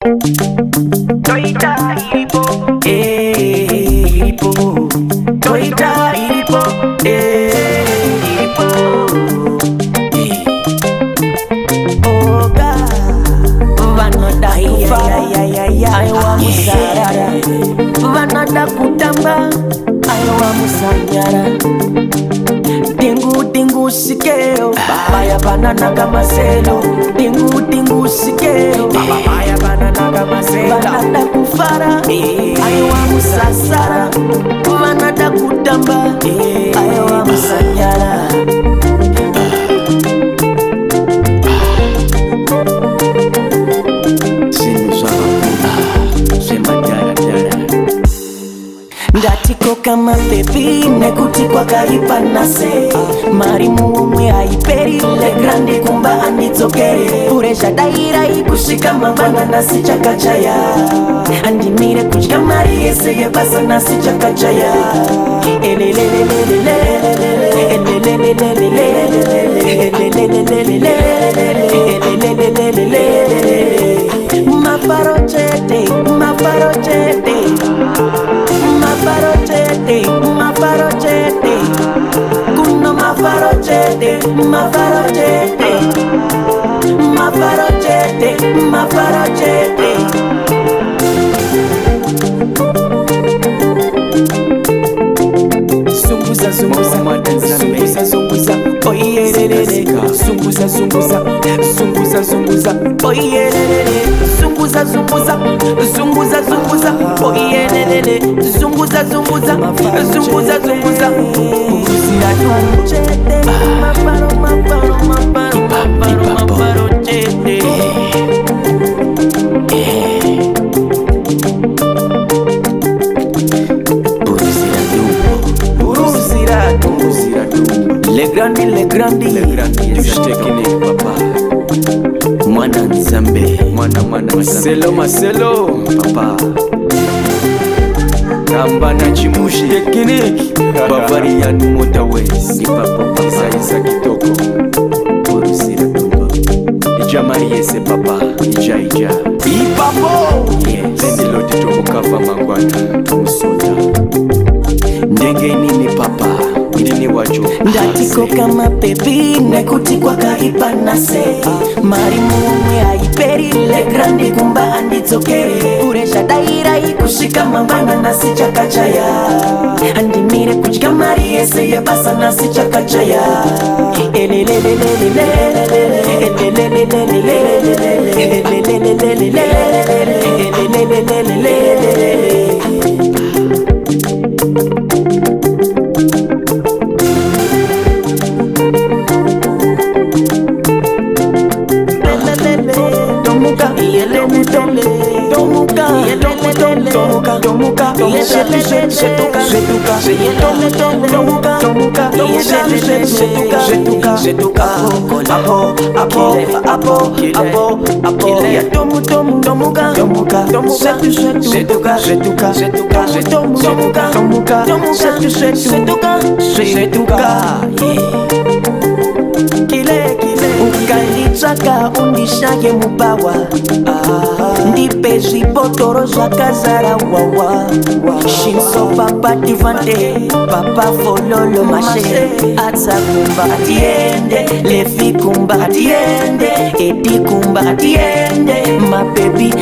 Toita iripo, iripo. Toita iripo, iripo. Oga, vanoda kufara, aiwa musarara. Vanoda kutamba, aiwa musanyara. Dingu dingu sikeo, baya banana kama selo. Dingu dingu sikeo, baya banana kama selo. Vanada kufara, aiwa musasara. Vanada kutamba, aiwa musanyara. Ndatiko kama pepi nekutikwa kaipa nase marimu umwe haiperi le grandi kumba anitsokere puresha daira ikushika mabana nasi chakachaya andimire kuchika mari yesege basa nasi chakachaya mafarochete mafarochete mafarochete, mafarochete, kuno mafarochete, mafarochete, mafarochete, mafarochete. Zunguza, zunguza, zunguza, zunguza, oye lelele. Zunguza, zunguza, zunguza, zunguza, oye lelele. Zunguza, zunguza, zunguza, zunguza, oye lelele. Zunguza, zunguza, zunguza, zunguza. Zunguza, chete, mafaro, mafaro, mafaro, mafaro, mafaro, chete. Le grandi, Just taking it, papa. Mwana Nzambe, Mwana Marcelo, papa. Kambana Chimushi, Teknik, Bavarian Motorways, ni papa, Isa Kitoko, Urusira tumba. Ija Mariese, papa, Ija. Ipapo, Yes, Lendi Lodi Tomukava Mangwana, Musoda. ndenge nini papa, Ndini wacho. ndatiko kama pepi nekutikwa kaipa nase marimu umwe haiperi le grandi kumba anditsokere puresha daira ikushika mabana nasi chakachaya andimire kuchika mari yese yebasa nasi chakachaya ukalichaka undishaye mubawa ndipe zvibotoro zvakazara wawa shinso papa divante papa fololo mashe atsakumba atiende lefi kumba atiende edi kumba atiende mabebi